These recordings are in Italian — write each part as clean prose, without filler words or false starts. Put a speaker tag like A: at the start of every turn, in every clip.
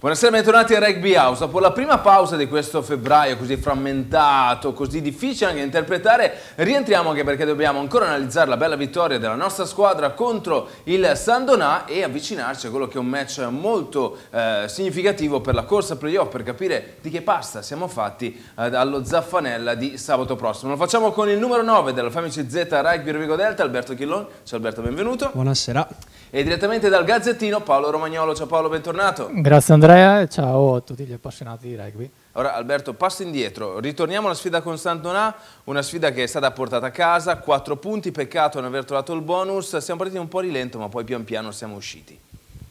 A: Buonasera, bentornati a Rugby House. Dopo la prima pausa di questo febbraio così frammentato, così difficile anche interpretare, rientriamo anche perché dobbiamo ancora analizzare la bella vittoria della nostra squadra contro il San Donà e avvicinarci a quello che è un match molto significativo per la corsa playoff, per capire di che pasta siamo fatti allo Zaffanella di sabato prossimo. Lo facciamo con il numero 9 della Famici Z Rugby Rovigo Delta, Alberto Chillon. Ciao Alberto, benvenuto.
B: Buonasera.
A: E direttamente dal Gazzettino Paolo Romagnolo. Ciao Paolo, bentornato.
C: Grazie Andrea e ciao a tutti gli appassionati di rugby.
A: Ora Alberto, passo indietro, ritorniamo alla sfida con San Donà, una sfida che è stata portata a casa, 4 punti, peccato non aver trovato il bonus, siamo partiti un po' a rilento ma poi pian piano siamo usciti.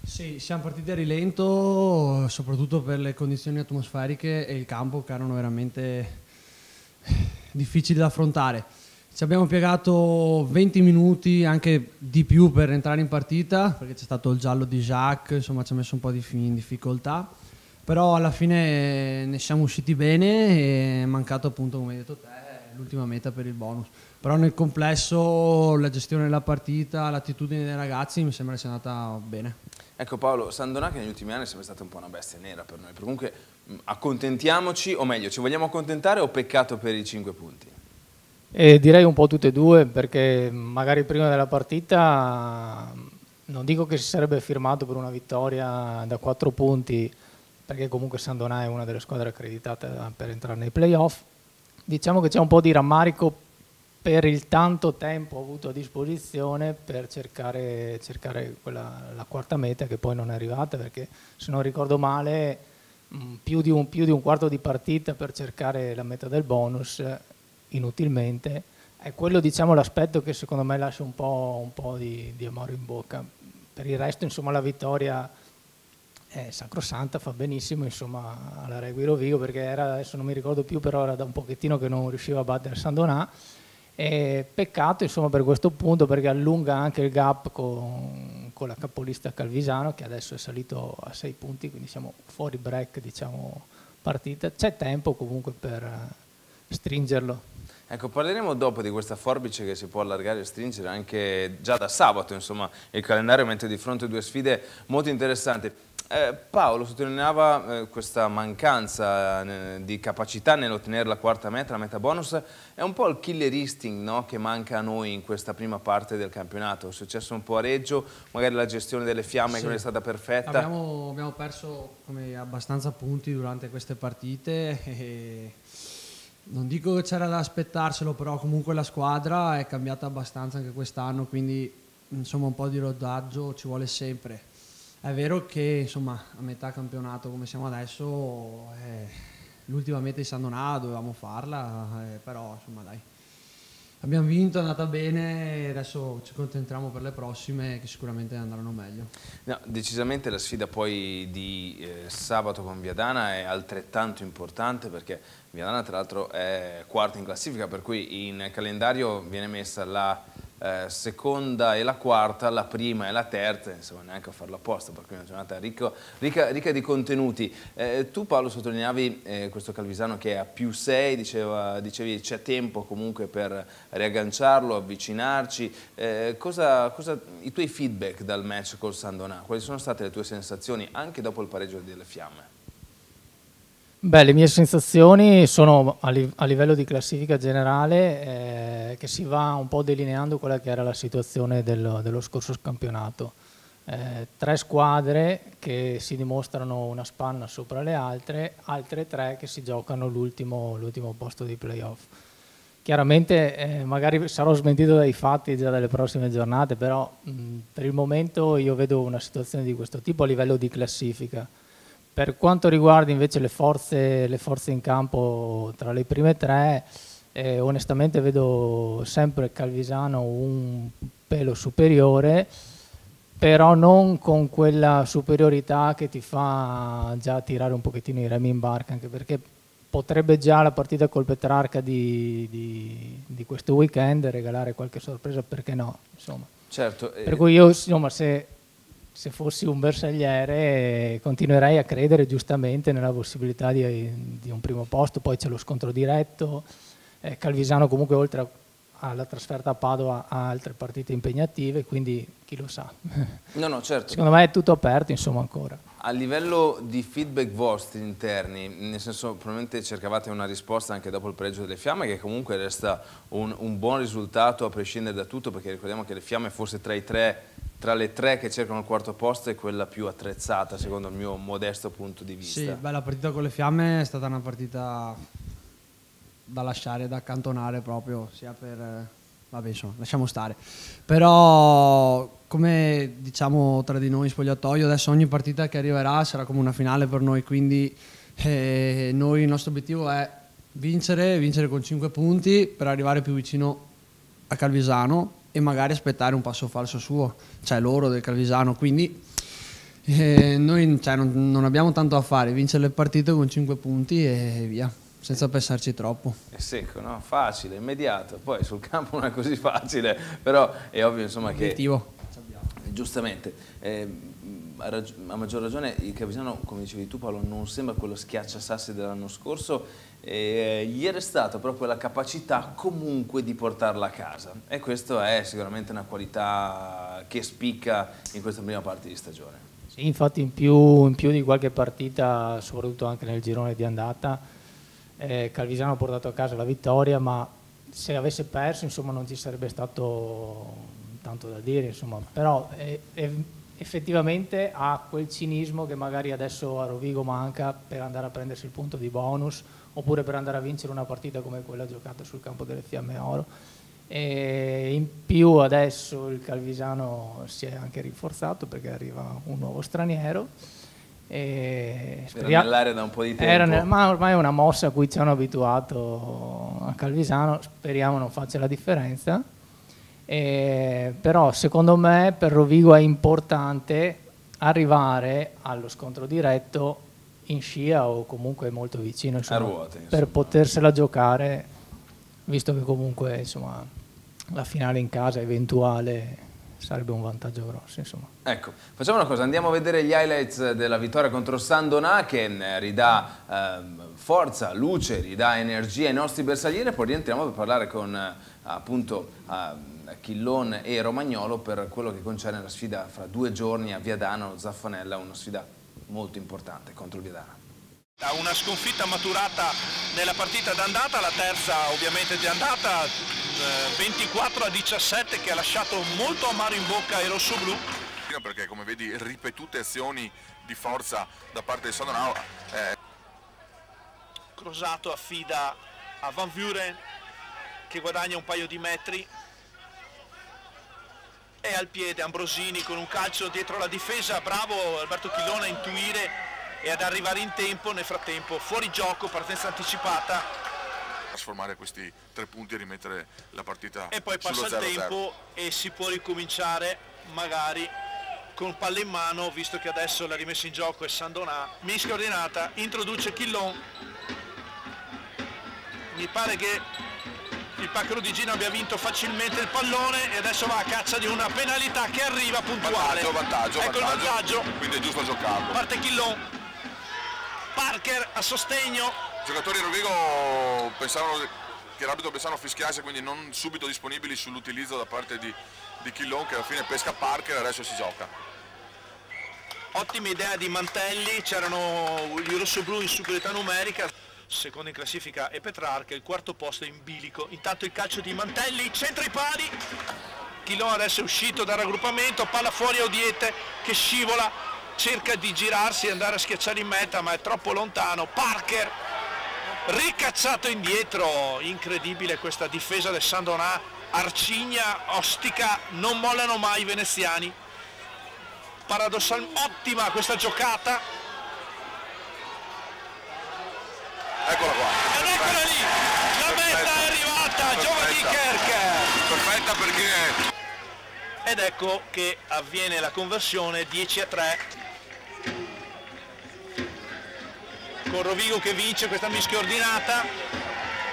B: Sì, siamo partiti a rilento soprattutto per le condizioni atmosferiche e il campo che erano veramente difficili da affrontare. Ci abbiamo piegato 20 minuti, anche di più, per entrare in partita, perché c'è stato il giallo di Jacques, insomma ci ha messo un po' in difficoltà, però alla fine ne siamo usciti bene e è mancato appunto, come hai detto te, l'ultima meta per il bonus. Però nel complesso la gestione della partita, l'attitudine dei ragazzi mi sembra sia andata bene.
A: Ecco Paolo, San Donà che negli ultimi anni è sempre stata un po' una bestia nera per noi, comunque accontentiamoci, o meglio, ci vogliamo accontentare o peccato per i 5 punti?
C: Direi un po' tutte e due, perché magari prima della partita non dico che si sarebbe firmato per una vittoria da 4 punti, perché comunque San Donà è una delle squadre accreditate per entrare nei playoff. Diciamo che c'è un po' di rammarico per il tanto tempo avuto a disposizione per cercare la quarta meta, che poi non è arrivata, perché se non ricordo male più di un quarto di partita per cercare la meta del bonus inutilmente. È quello, diciamo, l'aspetto che secondo me lascia un po' di amaro in bocca. Per il resto, insomma, la vittoria è sacrosanta, fa benissimo, insomma, alla Rugby Rovigo, perché adesso non mi ricordo più, però era da un pochettino che non riusciva a battere San Donà. E peccato, insomma, per questo punto, perché allunga anche il gap con la capolista Calvisano, che adesso è salito a 6 punti, quindi siamo fuori break, diciamo, partita. C'è tempo comunque per stringerlo.
A: Ecco, parleremo dopo di questa forbice che si può allargare e stringere anche già da sabato, insomma, il calendario mette di fronte 2 sfide molto interessanti. Paolo sottolineava questa mancanza di capacità nell'ottenere la quarta meta, la meta bonus, è un po' il killer instinct, no, che manca a noi in questa prima parte del campionato. È successo un po' a Reggio, magari la gestione delle fiamme che non è stata perfetta.
B: Abbiamo perso abbastanza punti durante queste partite e non dico che c'era da aspettarselo, però comunque la squadra è cambiata abbastanza anche quest'anno, quindi insomma un po' di rodaggio ci vuole sempre. È vero che insomma a metà campionato come siamo adesso l'ultima meta di San Donà dovevamo farla, però insomma dai, abbiamo vinto, è andata bene e adesso ci concentriamo per le prossime che sicuramente andranno meglio.
A: No, decisamente la sfida poi di sabato con Viadana è altrettanto importante, perché Viadana tra l'altro è quarta in classifica, per cui in calendario viene messa la seconda e la quarta, la prima e la terza, insomma neanche a farlo apposta, per cui è una giornata ricca di contenuti. Tu Paolo sottolineavi questo Calvisano che è a +6, dicevi c'è tempo comunque per riagganciarlo, avvicinarci. I tuoi feedback dal match col San Donà, quali sono state le tue sensazioni anche dopo il pareggio delle fiamme?
C: Beh, le mie sensazioni sono a livello di classifica generale, che si va un po' delineando quella che era la situazione dello scorso campionato. 3 squadre che si dimostrano una spanna sopra le altre 3 che si giocano l'ultimo posto di playoff. Chiaramente magari sarò smentito dai fatti già dalle prossime giornate, però per il momento io vedo una situazione di questo tipo a livello di classifica. Per quanto riguarda invece le forze in campo tra le prime 3, onestamente vedo sempre Calvisano un pelo superiore, però non con quella superiorità che ti fa già tirare un pochettino i remi in barca, anche perché potrebbe già la partita col Petrarca di questo weekend regalare qualche sorpresa, perché no? Insomma.
A: Certo.
C: Per cui io, insomma, se fossi un bersagliere continuerei a credere giustamente nella possibilità di un primo posto. Poi c'è lo scontro diretto, Calvisano comunque oltre alla trasferta a Padova ha altre partite impegnative, quindi chi lo sa.
A: No, certo.
C: Secondo me è tutto aperto, insomma, ancora.
A: a livello di feedback vostri interni, nel senso probabilmente cercavate una risposta anche dopo il pareggio delle Fiamme, che comunque resta un buon risultato a prescindere da tutto, perché ricordiamo che le Fiamme forse tra le tre che cercano il quarto posto è quella più attrezzata secondo il mio modesto punto di vista.
B: Sì, beh, la partita con le Fiamme è stata una partita da lasciare, da accantonare proprio, sia per... vabbè, insomma, lasciamo stare. Però, come diciamo tra di noi in spogliatoio, adesso ogni partita che arriverà sarà come una finale per noi, quindi noi il nostro obiettivo è vincere con 5 punti per arrivare più vicino a Calvisano e magari aspettare un passo falso suo, cioè loro del Calvisano, quindi noi non abbiamo tanto da fare, vincere le partite con 5 punti e via, senza pensarci troppo.
A: È secco, no? Facile, immediato, poi sul campo non è così facile, però è ovvio insomma che...
B: Obiettivo.
A: Giustamente, a maggior ragione il Calvisano, come dicevi tu Paolo, non sembra quello schiacciasassi dell'anno scorso, gli è restata proprio la capacità comunque di portarla a casa e questo è sicuramente una qualità che spicca in questa prima parte di stagione.
C: Sì, infatti in più di qualche partita, soprattutto anche nel girone di andata, Calvisano ha portato a casa la vittoria, ma se avesse perso insomma non ci sarebbe stato tanto da dire, insomma. Però effettivamente ha quel cinismo che magari adesso a Rovigo manca per andare a prendersi il punto di bonus oppure per andare a vincere una partita come quella giocata sul campo delle Fiamme Oro. E in più adesso il Calvisano si è anche rinforzato perché arriva un nuovo straniero.
A: Era nell'area da un po' di tempo.
C: Ma ormai è una mossa a cui ci hanno abituato a Calvisano, speriamo non faccia la differenza. Però secondo me per Rovigo è importante arrivare allo scontro diretto in scia o comunque molto vicino, insomma,
A: a ruote, insomma,
C: per potersela giocare, visto che comunque insomma, la finale in casa eventuale sarebbe un vantaggio grosso, insomma.
A: Ecco, facciamo una cosa, andiamo a vedere gli highlights della vittoria contro San Donà che ridà forza, luce, ridà energia ai nostri bersaglieri e poi rientriamo per parlare con appunto Chillon e Romagnolo per quello che concerne la sfida fra 2 giorni a Viadana, Zaffanella, una sfida molto importante contro il Viadana.
D: Una sconfitta maturata nella partita d'andata, la terza ovviamente di andata, 24-17, che ha lasciato molto amaro in bocca ai rossoblù.
E: Perché come vedi ripetute azioni di forza da parte del San Donà.
D: Crosato affida a Van Vuren che guadagna un paio di metri. E al piede Ambrosini con un calcio dietro la difesa, bravo Alberto Chillon a intuire e ad arrivare in tempo. Nel frattempo fuori gioco, partenza anticipata,
E: Trasformare questi 3 punti e rimettere la partita
D: e poi passa il tempo e si può ricominciare magari con palla in mano, visto che adesso la rimessa in gioco è San Donà. Mischia ordinata, introduce Chillon, mi pare che il Pacchero di Gino abbia vinto facilmente il pallone e adesso va a caccia di una penalità che arriva puntuale.
E: Vantaggio,
D: ecco il vantaggio,
E: quindi è giusto giocarlo.
D: parte Chillon, Parker a sostegno.
E: I giocatori di Rovigo pensavano che l'arbitro pensava fischiasse, quindi non subito disponibili sull'utilizzo da parte di Chillon, che alla fine pesca Parker e adesso si gioca.
D: Ottima idea di Mantelli, c'erano i rossoblù in superiorità numerica, secondo in classifica è Petrarca, il quarto posto è in bilico. Intanto il calcio di Mantelli, centra i pali, Chillon adesso è uscito dal raggruppamento, palla fuori a Odiete che scivola, cerca di girarsi e andare a schiacciare in meta ma è troppo lontano. Parker ricacciato indietro, incredibile questa difesa del San Donà, arcigna, ostica, non mollano mai i veneziani. Paradossalmente ottima questa giocata.
E: Eccola qua.
D: Ed eccola lì, la meta è arrivata, Giovanni Kerk.
E: Perfetta perché...
D: Ed ecco che avviene la conversione 10-3. Con Rovigo che vince questa mischia ordinata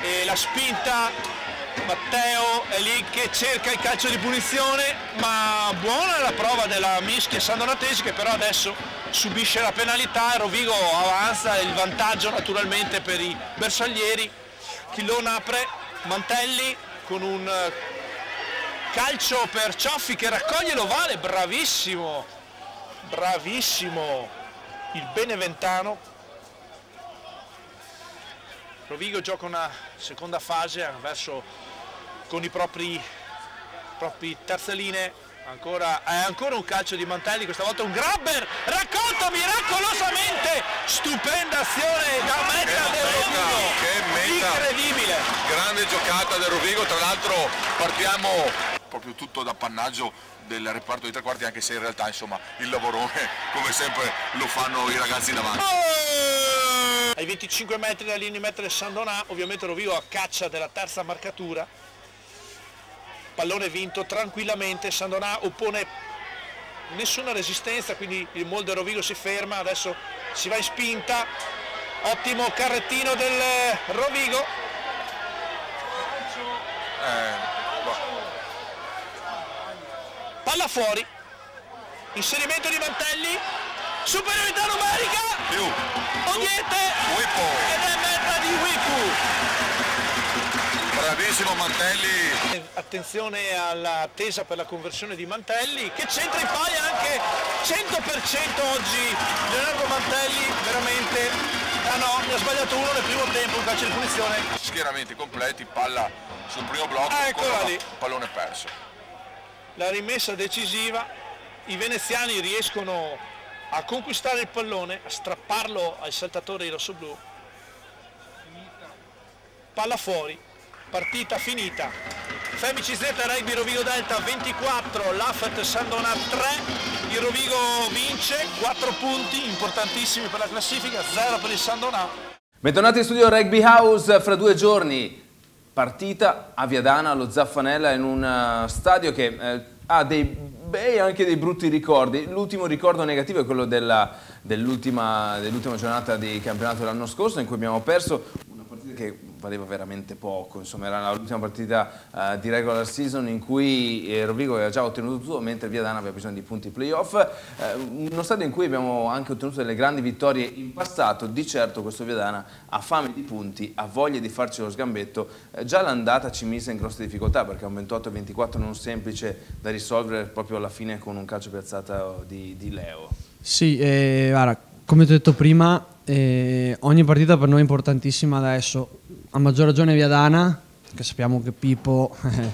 D: e la spinta, Matteo è lì che cerca il calcio di punizione, ma buona la prova della mischia sandonatese che però adesso subisce la penalità e Rovigo avanza, il vantaggio naturalmente per i bersaglieri. Chillon apre, Mantelli con un calcio per Cioffi che raccoglie l'ovale, bravissimo, bravissimo. il Beneventano. Rovigo gioca una seconda fase con i propri terzaline. Ancora un calcio di Mantelli, questa volta un grabber raccolto miracolosamente, stupenda azione da meta del Rovigo, incredibile,
E: grande giocata del Rovigo. Tra l'altro partiamo proprio tutto d'appannaggio del reparto di tre quarti, anche se in realtà insomma il lavorone come sempre lo fanno i ragazzi davanti.
D: Ai 25 metri dalla linea di meta del San Donà, ovviamente Rovigo a caccia della terza marcatura. Pallone vinto tranquillamente, San Donà oppone nessuna resistenza, quindi il Molde Rovigo si ferma, adesso si va in spinta, ottimo carrettino del Rovigo. Palla fuori, inserimento di Mantelli, superiorità numerica, Ogliette ed è meta di Wipu.
E: Bravissimo Mantelli.
D: Attenzione all'attesa per la conversione di Mantelli, che centra in palla anche 100% oggi Leonardo Mantelli, veramente. Ah no, ne ha sbagliato uno nel primo tempo, un calcio di punizione.
E: Schieramenti completi, palla sul primo blocco,
D: eccola lì.
E: Pallone perso.
D: La rimessa decisiva, i veneziani riescono a conquistare il pallone, a strapparlo ai saltatori rossoblù. Palla fuori. Partita finita. Femici Z Rugby Rovigo Delta 24, l'Afet San Donà 3, il Rovigo vince, 4 punti importantissimi per la classifica, 0 per il San Donà.
A: Bentornati in studio Rugby House, fra 2 giorni partita a Viadana allo Zaffanella, in un stadio che ha dei bei e anche dei brutti ricordi. L'ultimo ricordo negativo è quello dell'ultima giornata di campionato dell'anno scorso, in cui abbiamo perso una partita che valeva veramente poco, insomma era l'ultima partita di regular season in cui Rovigo aveva già ottenuto tutto, mentre Viadana aveva bisogno di punti playoff, uno stadio in cui abbiamo anche ottenuto delle grandi vittorie in passato. Di certo questo Viadana ha fame di punti, ha voglia di farci lo sgambetto. Già l'andata ci mise in grosse difficoltà, perché è un 28-24 non semplice da risolvere proprio alla fine con un calcio piazzato di Leo.
B: Sì, guarda, come ti ho detto prima, ogni partita per noi è importantissima adesso, a maggior ragione Viadana, che sappiamo che Pippo è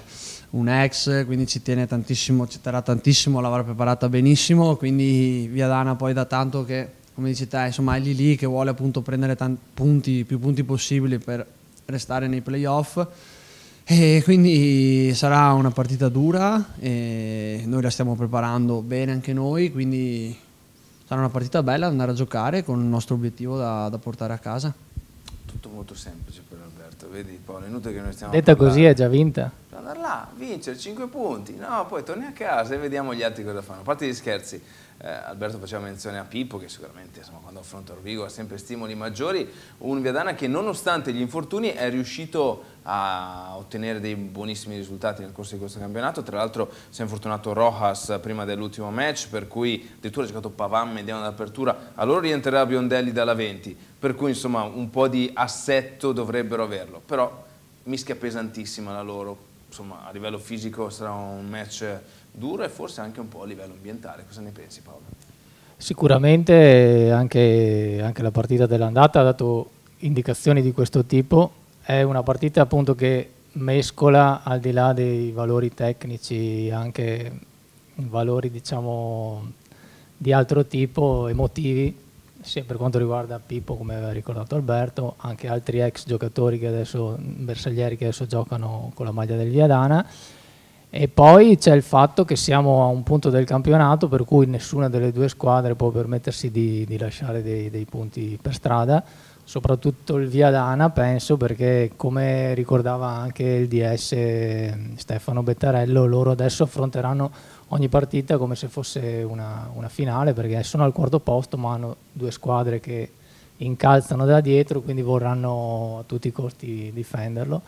B: un ex, quindi ci tiene tantissimo, ci terrà tantissimo, l'avrà preparata benissimo, quindi Viadana poi da tanto che, come dici te, insomma è lì che vuole appunto prendere più punti possibili per restare nei playoff, e quindi sarà una partita dura e noi la stiamo preparando bene anche noi, quindi sarà una partita bella, andare a giocare con il nostro obiettivo da portare a casa.
A: Tutto molto semplice per Alberto, vedi Paolo, è inutile che noi stiamo
C: Detta così è già vinta.
A: Andare là, vincere 5 punti, no, poi torni a casa e vediamo gli altri cosa fanno. A parte gli scherzi, Alberto faceva menzione a Pippo, che sicuramente insomma, quando affronta Rovigo ha sempre stimoli maggiori, un Viadana che nonostante gli infortuni è riuscito a ottenere dei buonissimi risultati nel corso di questo campionato. Tra l'altro si è infortunato Rojas prima dell'ultimo match, per cui addirittura ha giocato Pavan mediano d'apertura, allora rientrerà Biondelli dalla 20, per cui insomma un po' di assetto dovrebbero averlo, però mischia pesantissima la loro. Insomma, a livello fisico sarà un match duro e forse anche un po' a livello ambientale. Cosa ne pensi, Paolo?
C: Sicuramente anche la partita dell'andata ha dato indicazioni di questo tipo. È una partita appunto che mescola, al di là dei valori tecnici, anche valori diciamo di altro tipo, emotivi, sia per quanto riguarda Pippo, come aveva ricordato Alberto, anche altri ex giocatori che adesso, bersaglieri che adesso giocano con la maglia del Viadana. E poi c'è il fatto che siamo a un punto del campionato per cui nessuna delle due squadre può permettersi di lasciare dei punti per strada, soprattutto il Viadana penso, perché come ricordava anche il DS Stefano Bettarello, loro adesso affronteranno ogni partita come se fosse una finale, perché sono al quarto posto ma hanno due squadre che incalzano da dietro, quindi vorranno a tutti i costi difenderlo.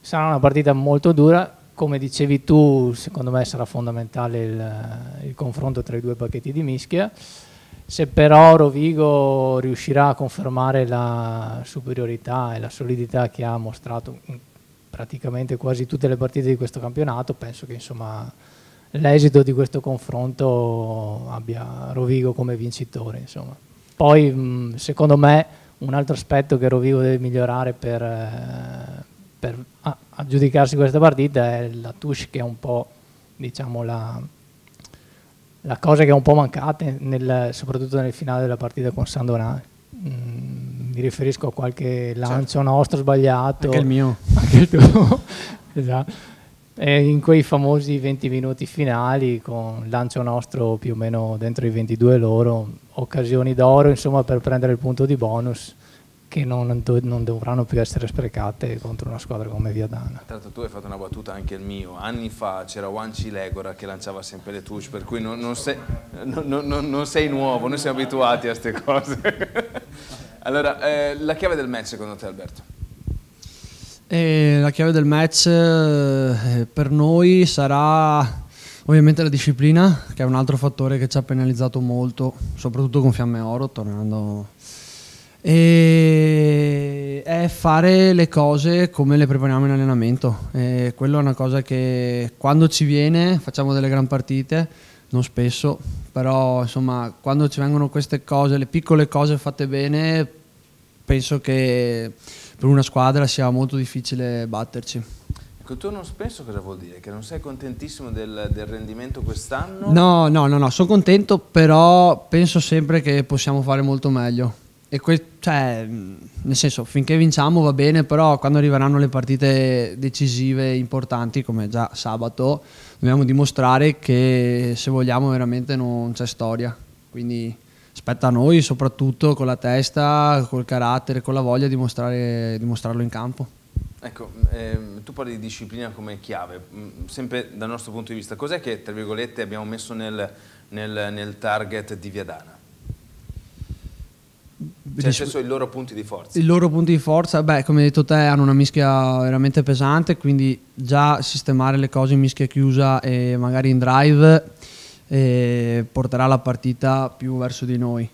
C: Sarà una partita molto dura, come dicevi tu, secondo me sarà fondamentale il confronto tra i due pacchetti di mischia. Se però Rovigo riuscirà a confermare la superiorità e la solidità che ha mostrato in praticamente quasi tutte le partite di questo campionato, penso che insomma l'esito di questo confronto abbia Rovigo come vincitore, insomma. Poi secondo me un altro aspetto che Rovigo deve migliorare per aggiudicarsi questa partita è la touche, che è un po', diciamo, la cosa che è un po' mancata soprattutto nel finale della partita con Sandonà. Mi riferisco a qualche lancio nostro sbagliato.
B: Anche il mio.
C: Anche il tuo. Esatto. E in quei famosi 20 minuti finali, con lancio nostro più o meno dentro i 22 loro, occasioni d'oro insomma per prendere il punto di bonus, che non dovranno più essere sprecate contro una squadra come Viadana.
A: Tra l'altro tu hai fatto una battuta, anche il mio. Anni fa c'era Wanci Legora che lanciava sempre le touche, per cui non sei nuovo, noi siamo abituati a queste cose. Allora, la chiave del match secondo te, Alberto?
B: La chiave del match per noi sarà ovviamente la disciplina, che è un altro fattore che ci ha penalizzato molto, soprattutto con Fiamme Oro, tornando. E è fare le cose come le prepariamo in allenamento. E quello è una cosa che quando ci viene facciamo delle gran partite, non spesso, però insomma quando ci vengono queste cose, le piccole cose fatte bene, penso che per una squadra sia molto difficile batterci.
A: Ecco, tu non spesso cosa vuol dire? Che non sei contentissimo del rendimento quest'anno?
B: No, sono contento, però penso sempre che possiamo fare molto meglio. E cioè, nel senso, finché vinciamo va bene, però quando arriveranno le partite decisive, importanti, come già sabato, dobbiamo dimostrare che se vogliamo veramente non c'è storia. Quindi spetta a noi, soprattutto con la testa, col carattere, con la voglia di dimostrarlo in campo.
A: Ecco, tu parli di disciplina come chiave, sempre dal nostro punto di vista. Cos'è che, tra virgolette, abbiamo messo nel target di Viadana? Cioè, i loro punti di forza.
B: I loro punti di forza, beh, come hai detto te, hanno una mischia veramente pesante, quindi già sistemare le cose in mischia chiusa e magari in drive porterà la partita più verso di noi.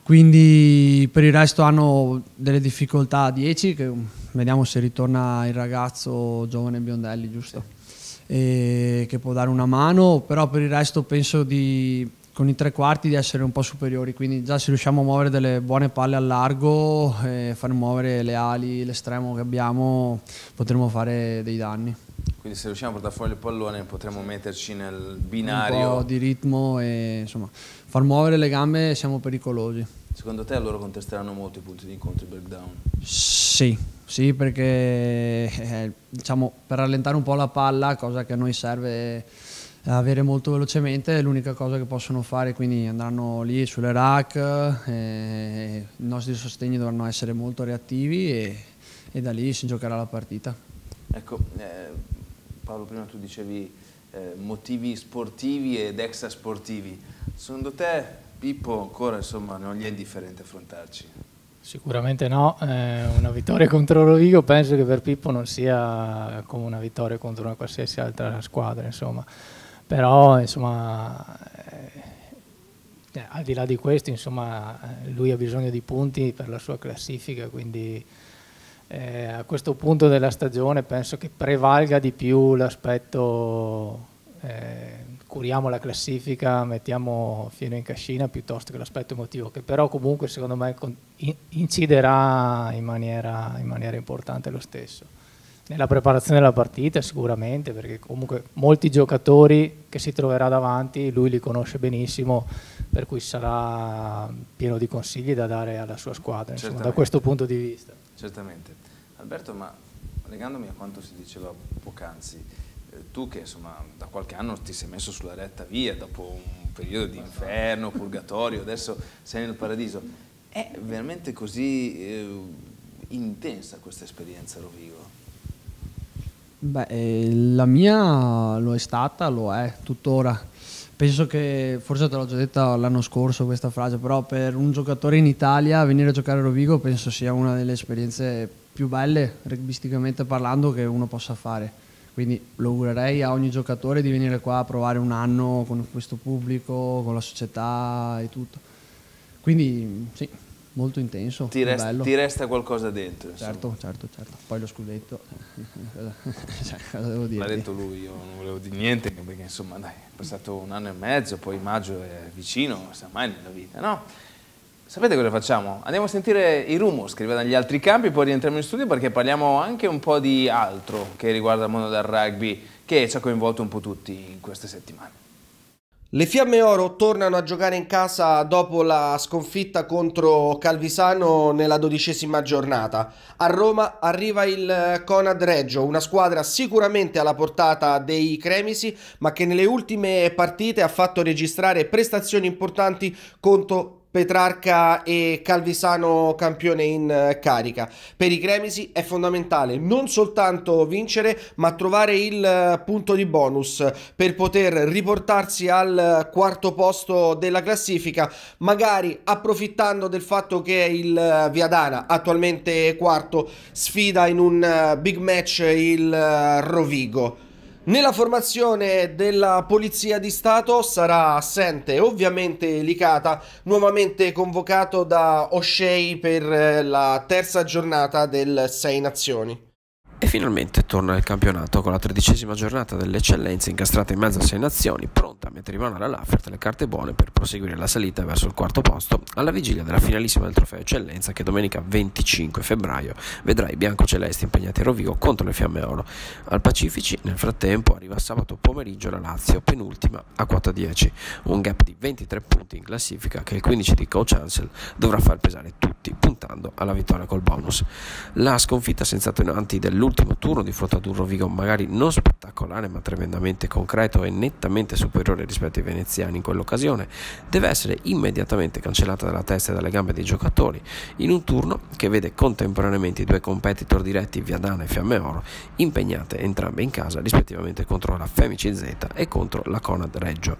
B: Quindi per il resto hanno delle difficoltà a 10, che vediamo se ritorna il ragazzo giovane Biondelli, giusto? Sì. Che può dare una mano, però per il resto penso con i tre quarti di essere un po' superiori, quindi già se riusciamo a muovere delle buone palle al largo e fare muovere le ali, l'estremo che abbiamo, potremo fare dei danni.
A: Quindi se riusciamo a portare fuori il pallone potremo metterci nel binario.
B: Un po' di ritmo e insomma far muovere le gambe, siamo pericolosi.
A: Secondo te loro contesteranno molto i punti di incontro e breakdown?
B: Sì, perché diciamo, per rallentare un po' la palla, cosa che a noi serve avere molto velocemente, è l'unica cosa che possono fare, quindi andranno lì sulle rack, i nostri sostegni dovranno essere molto reattivi e da lì si giocherà la partita.
A: Ecco, Paolo, prima tu dicevi motivi sportivi ed extrasportivi. Secondo te, Pippo, ancora insomma non gli è indifferente affrontarci?
C: Sicuramente no, una vittoria contro Rovigo penso che per Pippo non sia come una vittoria contro una qualsiasi altra squadra, insomma. Però insomma, al di là di questo, insomma, lui ha bisogno di punti per la sua classifica, quindi a questo punto della stagione penso che prevalga di più l'aspetto curiamo la classifica, mettiamo Fieno in cascina, piuttosto che l'aspetto emotivo, che però comunque secondo me inciderà in maniera importante lo stesso. Nella preparazione della partita sicuramente, perché comunque molti giocatori che si troverà davanti lui li conosce benissimo, per cui sarà pieno di consigli da dare alla sua squadra, insomma, da questo punto di vista.
A: Certamente. Alberto, ma legandomi a quanto si diceva poc'anzi, tu che insomma da qualche anno ti sei messo sulla retta via dopo un periodo di inferno, purgatorio, adesso sei nel paradiso, è veramente così intensa questa esperienza a Rovigo?
B: Beh, la mia lo è stata, lo è tuttora. Penso che, forse te l'ho già detta l'anno scorso questa frase, però per un giocatore in Italia venire a giocare a Rovigo penso sia una delle esperienze più belle, rugbisticamente parlando, che uno possa fare. Quindi lo augurerei a ogni giocatore di venire qua a provare un anno con questo pubblico, con la società e tutto. Quindi sì, molto intenso,
A: ti
B: bello.
A: Ti resta qualcosa dentro?
B: Certo. Poi lo scudetto, cioè, cosa devo dire?
A: L'ha detto lui, io non volevo dire niente, perché insomma dai, è passato un anno e mezzo, poi maggio è vicino, non sa mai nella vita, no? Sapete cosa facciamo? Andiamo a sentire i rumors che arrivano dagli altri campi, poi rientriamo in studio perché parliamo anche un po' di altro che riguarda il mondo del rugby, che ci ha coinvolto un po' tutti in queste settimane.
F: Le Fiamme Oro tornano a giocare in casa dopo la sconfitta contro Calvisano nella 12ª giornata. A Roma arriva il Conad Reggio, una squadra sicuramente alla portata dei cremisi, ma che nelle ultime partite ha fatto registrare prestazioni importanti contro Petrarca e Calvisano campione in carica. Per i cremisi è fondamentale non soltanto vincere, ma trovare il punto di bonus per poter riportarsi al quarto posto della classifica, magari approfittando del fatto che il Viadana, attualmente quarto, sfida in un big match il Rovigo. Nella formazione della Polizia di Stato sarà assente ovviamente Licata, nuovamente convocato da O'Shea per la terza giornata del Sei Nazioni.
G: E finalmente torna il campionato con la 13ª giornata delle eccellenze incastrata in mezzo a 6 nazioni, pronta a mettere in mano alla Lafert le carte buone per proseguire la salita verso il quarto posto alla vigilia della finalissima del trofeo eccellenza che domenica 25 febbraio vedrà i biancocelesti impegnati a Rovigo contro le Fiamme Oro. Al Pacifici nel frattempo arriva sabato pomeriggio la Lazio, penultima a quota 10, un gap di 23 punti in classifica che il 15 di coach Ansel dovrà far pesare tutti puntando alla vittoria col bonus. La sconfitta senza attenuanti dell'ultimo turno di fronte ad un Rovigo magari non spettacolare ma tremendamente concreto e nettamente superiore rispetto ai veneziani in quell'occasione deve essere immediatamente cancellata dalla testa e dalle gambe dei giocatori in un turno che vede contemporaneamente i due competitor diretti Viadana e Fiamme Oro impegnate entrambe in casa rispettivamente contro la Femici Z e contro la Conad Reggio.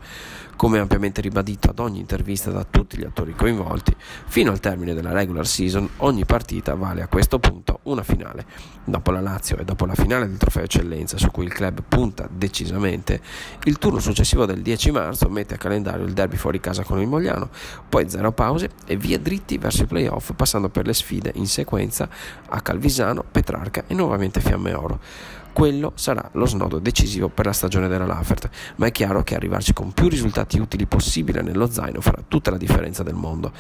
G: Come ampiamente ribadito ad ogni intervista da tutti gli attori coinvolti, fino al termine della regular season ogni partita vale a questo punto una finale. Dopo la Lazio e dopo la finale del Trofeo Eccellenza su cui il club punta decisamente, il turno successivo del 10 marzo mette a calendario il derby fuori casa con il Mogliano, poi 0 pause e via dritti verso i playoff passando per le sfide in sequenza a Calvisano, Petrarca e nuovamente Fiamme Oro. Quello sarà lo snodo decisivo per la stagione della Lafert, ma è chiaro che arrivarci con più risultati utili possibile nello zaino farà tutta la differenza del mondo.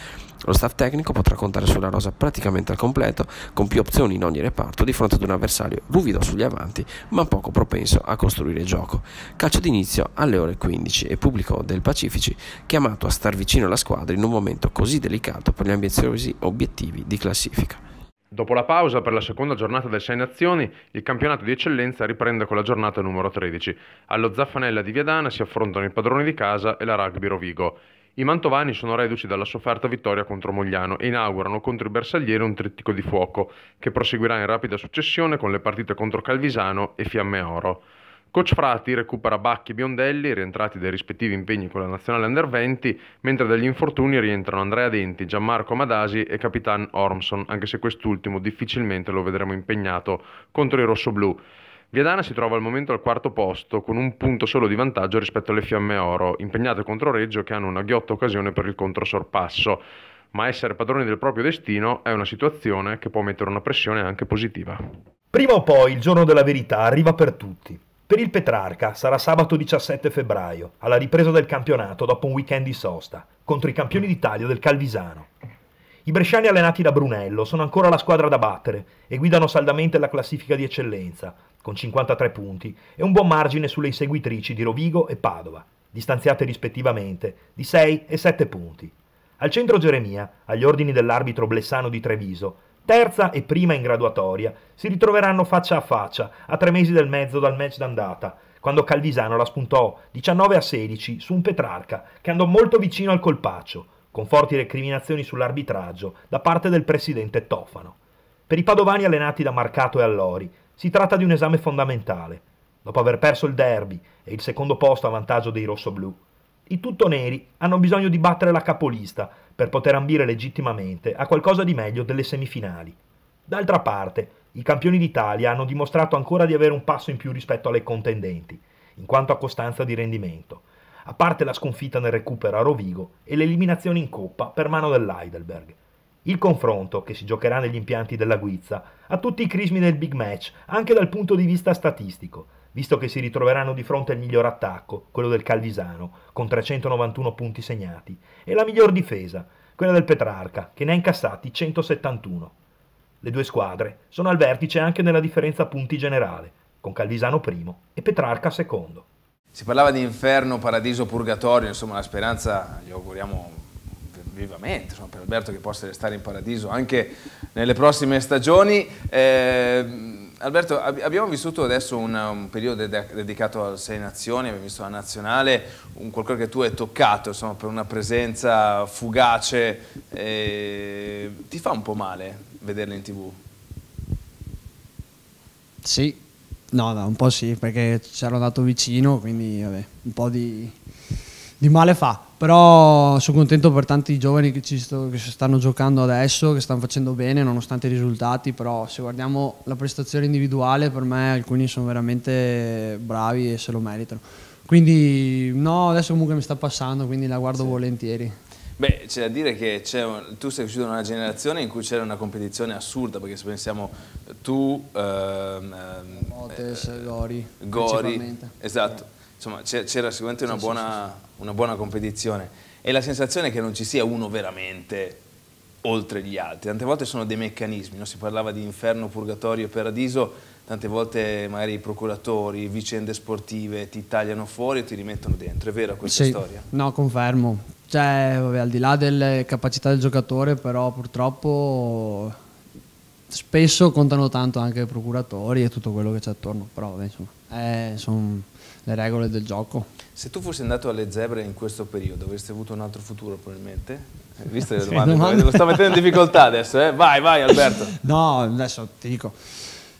G: Lo staff tecnico potrà contare sulla rosa praticamente al completo, con più opzioni in ogni reparto di fronte ad un avversario ruvido sugli avanti, ma poco propenso a costruire gioco. Calcio d'inizio alle ore 15 e pubblico del Pacifici chiamato a star vicino alla squadra in un momento così delicato per gli ambiziosi obiettivi di classifica.
H: Dopo la pausa per la seconda giornata del Sei Nazioni, il campionato di eccellenza riprende con la giornata numero 13. Allo Zaffanella di Viadana si affrontano i padroni di casa e la Rugby Rovigo. I mantovani sono reduci dalla sofferta vittoria contro Mogliano e inaugurano contro i bersaglieri un trittico di fuoco che proseguirà in rapida successione con le partite contro Calvisano e Fiamme Oro. Coach Frati recupera Bacchi e Biondelli, rientrati dai rispettivi impegni con la nazionale Under 20, mentre dagli infortuni rientrano Andrea Denti, Gianmarco Madasi e Capitan Ormson, anche se quest'ultimo difficilmente lo vedremo impegnato contro i rossoblù. Viadana si trova al momento al quarto posto, con un punto solo di vantaggio rispetto alle Fiamme Oro, impegnate contro Reggio che hanno una ghiotta occasione per il controsorpasso. Ma essere padroni del proprio destino è una situazione che può mettere una pressione anche positiva.
I: Prima o poi il giorno della verità arriva per tutti. Per il Petrarca sarà sabato 17 febbraio, alla ripresa del campionato dopo un weekend di sosta, contro i campioni d'Italia del Calvisano. I bresciani allenati da Brunello sono ancora la squadra da battere e guidano saldamente la classifica di eccellenza, con 53 punti e un buon margine sulle inseguitrici di Rovigo e Padova, distanziate rispettivamente di 6 e 7 punti. Al centro Geremia, agli ordini dell'arbitro Blessano di Treviso, terza e prima in graduatoria, si ritroveranno faccia a faccia a 3 mesi del mezzo dal match d'andata, quando Calvisano la spuntò 19 a 16 su un Petrarca che andò molto vicino al colpaccio, con forti recriminazioni sull'arbitraggio da parte del presidente Tofano. Per i padovani allenati da Marcato e Allori si tratta di un esame fondamentale. Dopo aver perso il derby e il secondo posto a vantaggio dei rossoblù, i tuttoneri hanno bisogno di battere la capolista per poter ambire legittimamente a qualcosa di meglio delle semifinali. D'altra parte, i campioni d'Italia hanno dimostrato ancora di avere un passo in più rispetto alle contendenti, in quanto a costanza di rendimento, a parte la sconfitta nel recupero a Rovigo e l'eliminazione in Coppa per mano dell'Heidelberg. Il confronto, che si giocherà negli impianti della Guizza, ha tutti i crismi del big match, anche dal punto di vista statistico, visto che si ritroveranno di fronte al miglior attacco, quello del Calvisano, con 391 punti segnati, e la miglior difesa, quella del Petrarca, che ne ha incassati 171. Le due squadre sono al vertice anche nella differenza punti generale, con Calvisano primo e Petrarca secondo.
A: Si parlava di inferno, paradiso, purgatorio, insomma la speranza gli auguriamo vivamente, insomma, per Alberto, che possa restare in paradiso anche nelle prossime stagioni. Alberto, abbiamo vissuto adesso un periodo dedicato alle 6 nazioni, abbiamo visto la nazionale, qualcosa che tu hai toccato, insomma, per una presenza fugace. Ti fa un po' male vederla in TV?
B: Sì, no, un po' sì, perché ci ero andato vicino, quindi vabbè, un po' di male fa. Però sono contento per tanti giovani che si stanno giocando adesso, che stanno facendo bene nonostante i risultati, però se guardiamo la prestazione individuale, per me alcuni sono veramente bravi e se lo meritano. Quindi no, adesso comunque mi sta passando, quindi la guardo volentieri.
A: Beh, c'è da dire che tu sei cresciuto in una generazione in cui c'era una competizione assurda, perché se pensiamo tu,
B: Motes, Gori,
A: esatto. Insomma, c'era sicuramente una buona competizione e la sensazione è che non ci sia uno veramente oltre gli altri. Tante volte sono dei meccanismi, no? Si parlava di inferno, purgatorio e paradiso, tante volte magari i procuratori, vicende sportive ti tagliano fuori e ti rimettono dentro. È vera questa storia?
B: No, confermo. Cioè, vabbè, al di là delle capacità del giocatore, però purtroppo spesso contano tanto anche i procuratori e tutto quello che c'è attorno, però vabbè, insomma, sono le regole del gioco.
A: Se tu fossi andato alle Zebre in questo periodo, avresti avuto un altro futuro probabilmente? Visto le
B: Sì,
A: domande, lo sto mettendo in difficoltà adesso, eh? Vai Alberto.
B: No, adesso ti dico,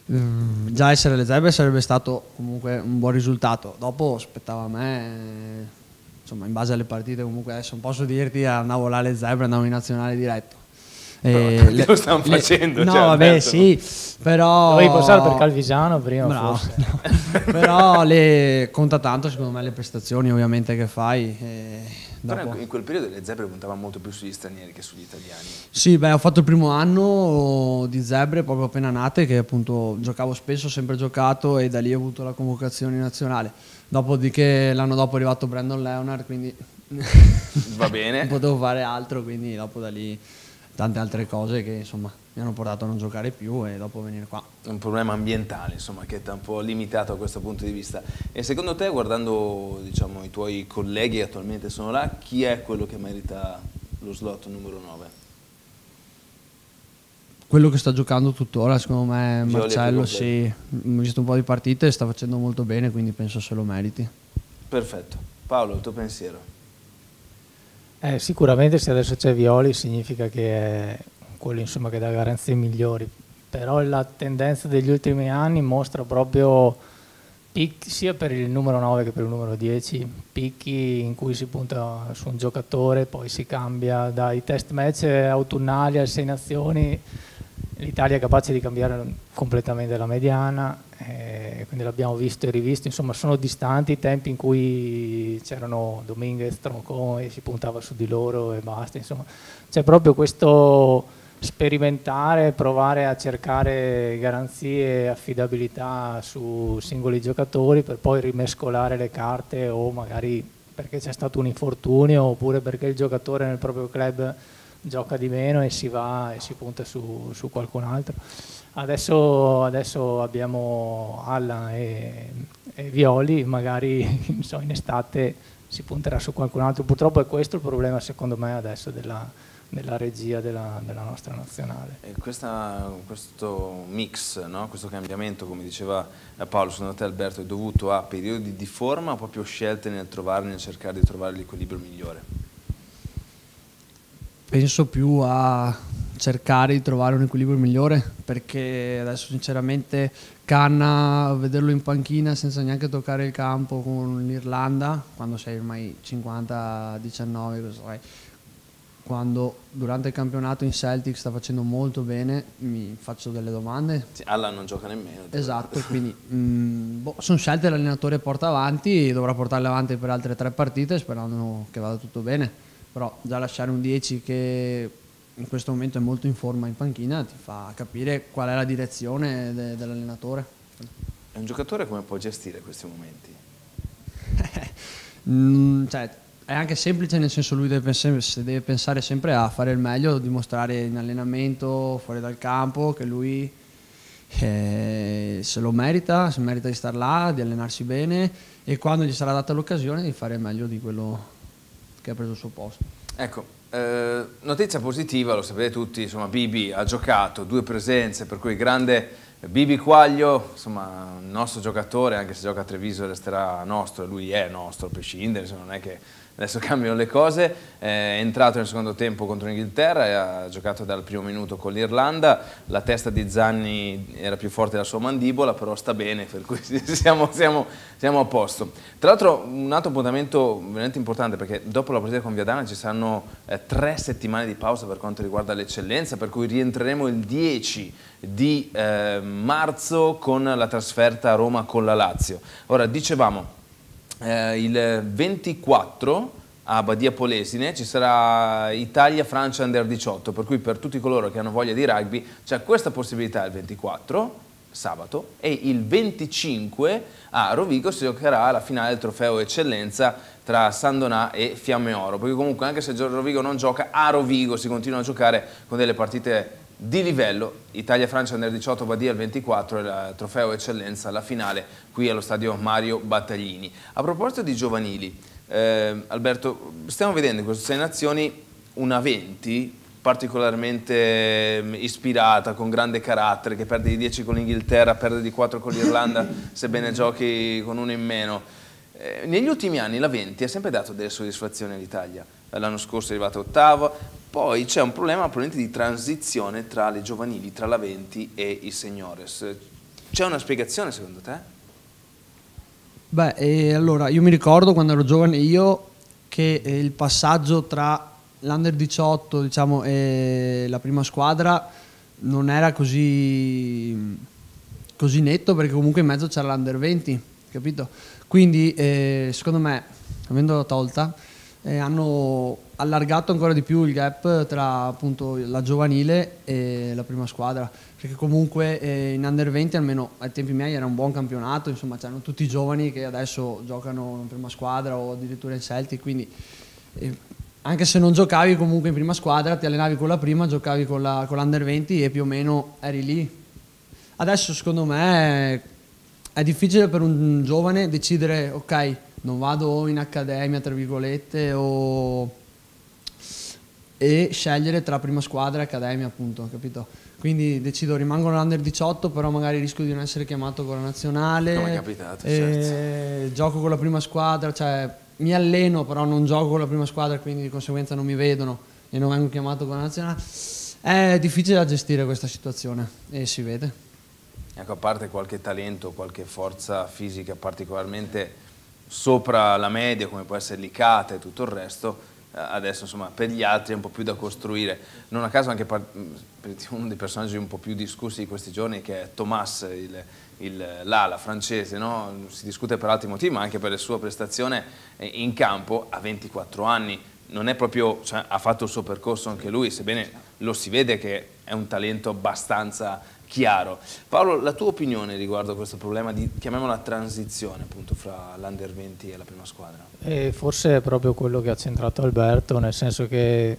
B: già essere alle Zebre sarebbe stato comunque un buon risultato, dopo aspettava a me, insomma, in base alle partite. Comunque adesso non posso dirti andavo là alle Zebre, andavo in nazionale diretto.
A: Lo stanno facendo,
B: no,
A: cioè,
B: vabbè,
A: Alberto,
B: sì, però
C: dovevi passare per Calvisano prima.
B: Bravo,
C: forse
B: no. Però conta tanto secondo me le prestazioni ovviamente che fai.
A: Però in quel periodo le Zebre puntavano molto più sugli stranieri che sugli italiani.
B: Sì, beh, ho fatto il primo anno di Zebre proprio appena nate, che appunto giocavo spesso, ho sempre giocato, e da lì ho avuto la convocazione nazionale. Dopodiché l'anno dopo è arrivato Brandon Leonard, quindi
A: va bene,
B: non potevo fare altro, quindi dopo da lì tante altre cose che insomma mi hanno portato a non giocare più e dopo venire qua.
A: Un problema ambientale, insomma, che è un po' limitato a questo punto di vista. E secondo te, guardando, diciamo, i tuoi colleghi che attualmente sono là, chi è quello che merita lo slot numero 9?
B: Quello che sta giocando tuttora, secondo me,
A: Violi,
B: Marcello, sì, ho visto un po' di partite e sta facendo molto bene, quindi penso se lo meriti.
A: Perfetto. Paolo, il tuo pensiero?
C: Sicuramente se adesso c'è Violi significa che è quello, insomma, che dà garanzie migliori, però la tendenza degli ultimi anni mostra proprio picchi, sia per il numero 9 che per il numero 10, picchi in cui si punta su un giocatore, poi si cambia dai test match autunnali alle 6 nazioni. L'Italia è capace di cambiare completamente la mediana, quindi l'abbiamo visto e rivisto, insomma sono distanti i tempi in cui c'erano Dominguez, Troncon e si puntava su di loro e basta, insomma c'è proprio questo sperimentare, provare a cercare garanzie e affidabilità su singoli giocatori per poi rimescolare le carte, o magari perché c'è stato un infortunio oppure perché il giocatore nel proprio club gioca di meno e si va e si punta su qualcun altro. Adesso abbiamo Allan e Violi, magari in estate si punterà su qualcun altro. Purtroppo è questo il problema, secondo me, adesso della regia della nostra nazionale.
A: E questo mix, no? Questo cambiamento, come diceva Paolo, secondo te, Alberto, è dovuto a periodi di forma o proprio scelte nel cercare di trovare l'equilibrio migliore?
B: Penso più a cercare di trovare un equilibrio migliore, perché adesso sinceramente Canna, vederlo in panchina senza neanche toccare il campo con l'Irlanda, quando sei ormai 50-19, cosa sai, quando durante il campionato in Celtic sta facendo molto bene, mi faccio delle domande.
A: Sì, Allan non gioca nemmeno.
B: Esatto, quindi sono scelte che l'allenatore porta avanti, dovrà portarle avanti per altre 3 partite sperando che vada tutto bene. Però già lasciare un 10 che in questo momento è molto in forma in panchina ti fa capire qual è la direzione dell'allenatore.
A: È un giocatore come può gestire questi momenti?
B: Cioè, è anche semplice, nel senso lui deve pensare sempre a fare il meglio, dimostrare in allenamento, fuori dal campo, che lui se lo merita, si merita di star là, di allenarsi bene e quando gli sarà data l'occasione di fare meglio di quello che ha preso il suo posto.
A: Ecco, notizia positiva, lo sapete tutti, insomma Bibi ha giocato 2 presenze, per cui grande Bibi Quaglio, insomma il nostro giocatore, anche se gioca a Treviso resterà nostro, lui è nostro a prescindere, insomma, non è che adesso cambiano le cose, è entrato nel secondo tempo contro l'Inghilterra e ha giocato dal primo minuto con l'Irlanda, la testa di Zanni era più forte della sua mandibola, però sta bene, per cui siamo a posto. Tra l'altro un altro appuntamento veramente importante, perché dopo la partita con Viadana ci saranno 3 settimane di pausa per quanto riguarda l'eccellenza, per cui rientreremo il 10 di marzo con la trasferta a Roma con la Lazio. Ora, dicevamo, il 24 a Badia Polesine ci sarà Italia-Francia Under 18, per cui per tutti coloro che hanno voglia di rugby c'è questa possibilità il 24, sabato, e il 25 a Rovigo si giocherà la finale del trofeo eccellenza tra San Donà e Fiamme Oro, perché comunque anche se Rovigo non gioca, a Rovigo si continua a giocare con delle partite di livello. Italia-Francia Under 18 Badia il 24 e il trofeo eccellenza, la finale qui allo stadio Mario Battaglini. A proposito di giovanili, Alberto, stiamo vedendo in queste 6 nazioni una 20 particolarmente ispirata, con grande carattere, che perde di 10 con l'Inghilterra, perde di 4 con l'Irlanda, sebbene giochi con uno in meno. Negli ultimi anni la 20 ha sempre dato delle soddisfazioni all'Italia, l'anno scorso è arrivata ottava, poi c'è un problema probabilmente di transizione tra le giovanili, tra la 20 e i seniores. C'è una spiegazione secondo te?
B: Beh, allora io mi ricordo quando ero giovane io che il passaggio tra l'Under 18 diciamo, e la prima squadra non era così netto, perché comunque in mezzo c'era l'Under 20, capito? Quindi secondo me, avendola tolta, hanno allargato ancora di più il gap tra appunto la giovanile e la prima squadra, perché comunque in Under 20 almeno ai tempi miei era un buon campionato, insomma c'erano tutti i giovani che adesso giocano in prima squadra o addirittura in Celtic, quindi anche se non giocavi comunque in prima squadra ti allenavi con la prima, giocavi con l'Under 20 e più o meno eri lì. Adesso secondo me è difficile per un giovane decidere ok, non vado in accademia tra virgolette e scegliere tra prima squadra e accademia, appunto, capito? Quindi decido, rimango all'Under 18, però magari rischio di non essere chiamato con la nazionale.
A: Come è capitato, certo.
B: Gioco con la prima squadra, cioè mi alleno però non gioco con la prima squadra, quindi di conseguenza non mi vedono e non vengo chiamato con la nazionale. È difficile da gestire questa situazione e si vede.
A: Ecco, a parte qualche talento, qualche forza fisica particolarmente sopra la media, come può essere l'Icate e tutto il resto, adesso insomma per gli altri è un po' più da costruire. Non a caso anche uno dei personaggi un po' più discussi di questi giorni, che è Thomas, l'ala francese, no? Si discute per altri motivi, ma anche per la sua prestazione in campo a 24 anni. Non è proprio, cioè, ha fatto il suo percorso anche lui, sebbene lo si vede che è un talento abbastanza chiaro. Paolo, la tua opinione riguardo a questo problema di, chiamiamola, transizione appunto fra l'Under 20 e la prima squadra?
C: Forse è proprio quello che ha centrato Alberto, nel senso che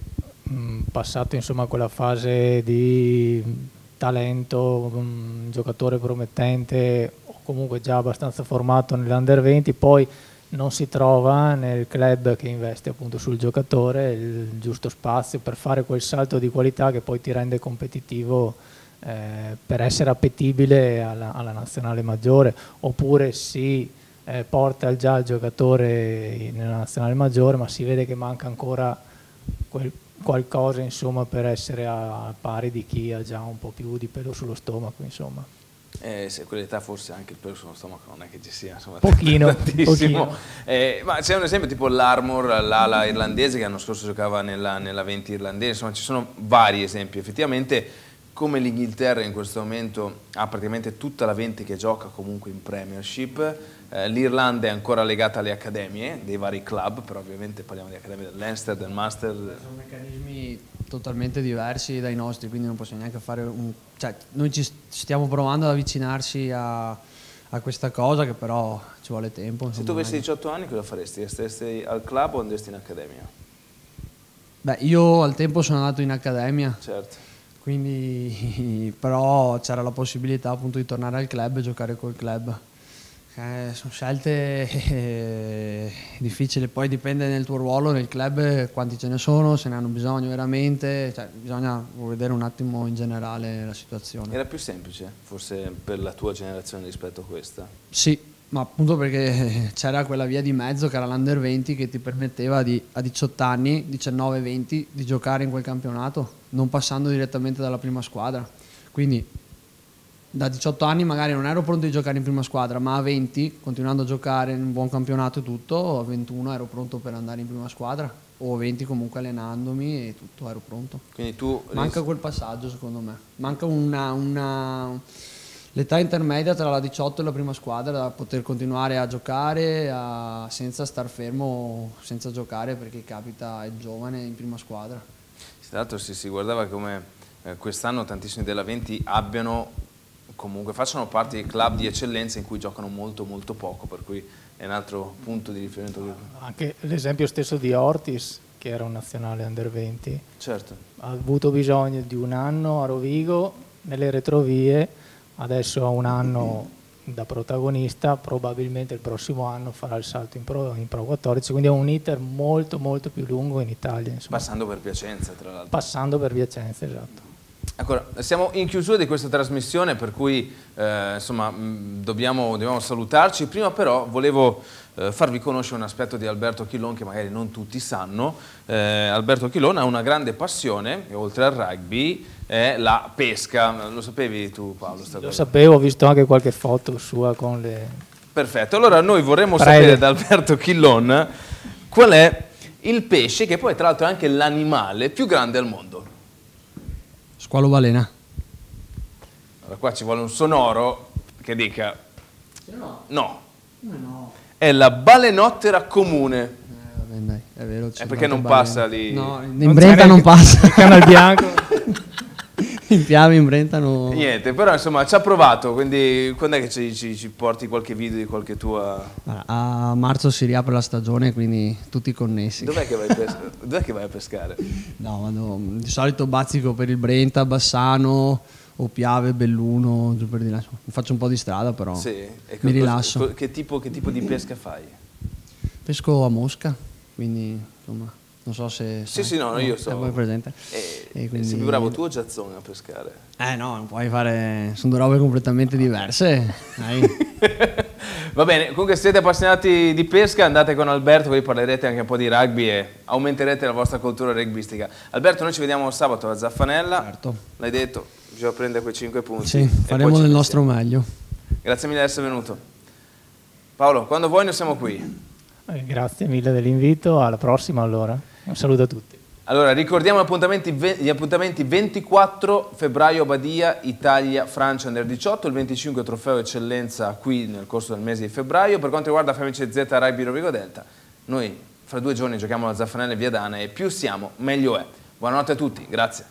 C: passato insomma quella fase di talento, un giocatore promettente o comunque già abbastanza formato nell'Under 20, poi non si trova nel club che investe appunto sul giocatore il giusto spazio per fare quel salto di qualità che poi ti rende competitivo per essere appetibile alla nazionale maggiore, oppure si porta già il giocatore nella nazionale maggiore, ma si vede che manca ancora qualcosa insomma per essere a pari di chi ha già un po' più di pelo sullo stomaco, insomma.
A: Se quell'età forse anche il pelo sullo stomaco non è che ci sia, insomma,
C: pochino.
A: Ma c'è un esempio tipo l'Armour, l'ala irlandese che l'anno scorso giocava nella 20 irlandese, insomma ci sono vari esempi. Effettivamente, come l'Inghilterra in questo momento ha praticamente tutta la 20 che gioca comunque in Premiership, l'Irlanda è ancora legata alle accademie dei vari club, però ovviamente parliamo di accademie del Leinster, del Munster.
B: Sono meccanismi totalmente diversi dai nostri, quindi non possiamo neanche fare cioè noi ci stiamo provando ad avvicinarsi a a questa cosa, che però ci vuole tempo.
A: Se tu avessi 18 anni cosa faresti? Resteresti al club o andresti in accademia?
B: Beh, io al tempo sono andato in accademia,
A: Certo.
B: quindi però c'era la possibilità appunto di tornare al club e giocare col club. Sono scelte difficili, poi dipende nel tuo ruolo nel club quanti ce ne sono, se ne hanno bisogno veramente, cioè, bisogna vedere un attimo in generale la situazione.
A: Era più semplice forse per la tua generazione rispetto a questa?
B: Sì, ma appunto perché c'era quella via di mezzo che era l'Under 20 che ti permetteva a 18 anni, 19-20 di giocare in quel campionato, non passando direttamente dalla prima squadra. Quindi da 18 anni magari non ero pronto di giocare in prima squadra, ma a 20, continuando a giocare in un buon campionato e tutto, a 21 ero pronto per andare in prima squadra, o a 20 comunque allenandomi e tutto, ero pronto.
A: Quindi tu
B: manca quel passaggio secondo me, manca l'età intermedia tra la 18 e la prima squadra da poter continuare a giocare senza star fermo, senza giocare perché capita è giovane in prima squadra.
A: Tra l'altro si guardava come quest'anno tantissimi della 20 facciano parte di club di eccellenza in cui giocano molto molto poco, per cui è un altro punto di riferimento.
C: Anche l'esempio stesso di Ortiz, che era un nazionale Under 20,
A: certo.
C: Ha avuto bisogno di un anno a Rovigo nelle retrovie, adesso ha un anno da protagonista, probabilmente il prossimo anno farà il salto in Pro 14, quindi è un iter molto molto più lungo in Italia. Insomma.
A: Passando per Piacenza, tra l'altro.
C: Passando per Piacenza, esatto.
A: Ecco, siamo in chiusura di questa trasmissione, per cui insomma, dobbiamo salutarci. Prima però volevo farvi conoscere un aspetto di Alberto Chillon che magari non tutti sanno. Alberto Chillon ha una grande passione, e oltre al rugby, è la pesca. Lo sapevi tu, Paolo?
C: Lo sapevo, ho visto anche qualche foto sua con le...
A: Perfetto, allora noi vorremmo sapere da Alberto Chillon qual è il pesce, che poi tra l'altro è anche l'animale più grande al mondo.
B: Squalo balena.
A: Allora qua ci vuole un sonoro che dica
B: no.
A: No.
B: No.
A: È la balenottera comune.
B: Vabbè, dai, è vero.
A: È perché non passa lì.
B: No, in Brenta non passa.
C: Il canal bianco.
B: In Piave, in Brenta no.
A: Niente, però insomma ci ha provato, quindi quando è che ci porti qualche video di qualche tua...
B: A marzo si riapre la stagione, quindi tutti connessi.
A: Dov'è che vai a pescare?
B: No, vado, di solito bazzico per il Brenta, Bassano o Piave, Belluno, giù per di là. Faccio un po' di strada però,
A: sì.
B: Mi rilasso.
A: Che tipo di pesca fai?
B: Pesco a mosca, quindi insomma... Non so se...
A: Sì, no, io so.
B: Sei presente.
A: E quindi... Sei più bravo tu o Giazzone a pescare?
B: No, non puoi fare... Sono due robe completamente diverse.
A: Va bene, comunque se siete appassionati di pesca andate con Alberto, così parlerete anche un po' di rugby e aumenterete la vostra cultura rugbistica. Alberto, noi ci vediamo sabato a Zaffanella.
B: Certo.
A: L'hai detto, bisogna prendere quei 5 punti.
B: Sì, faremo del nostro meglio.
A: Grazie mille di essere venuto. Paolo, quando vuoi noi siamo qui.
C: Grazie mille dell'invito, alla prossima allora. Un saluto a tutti.
A: Allora, ricordiamo gli appuntamenti 24 febbraio Badia, Italia, Francia Under 18, il 25 Trofeo Eccellenza qui nel corso del mese di febbraio. Per quanto riguarda FMCZ Rugby Rovigo Delta, noi fra 2 giorni giochiamo alla Zaffanella e Viadana e più siamo meglio è. Buonanotte a tutti, grazie.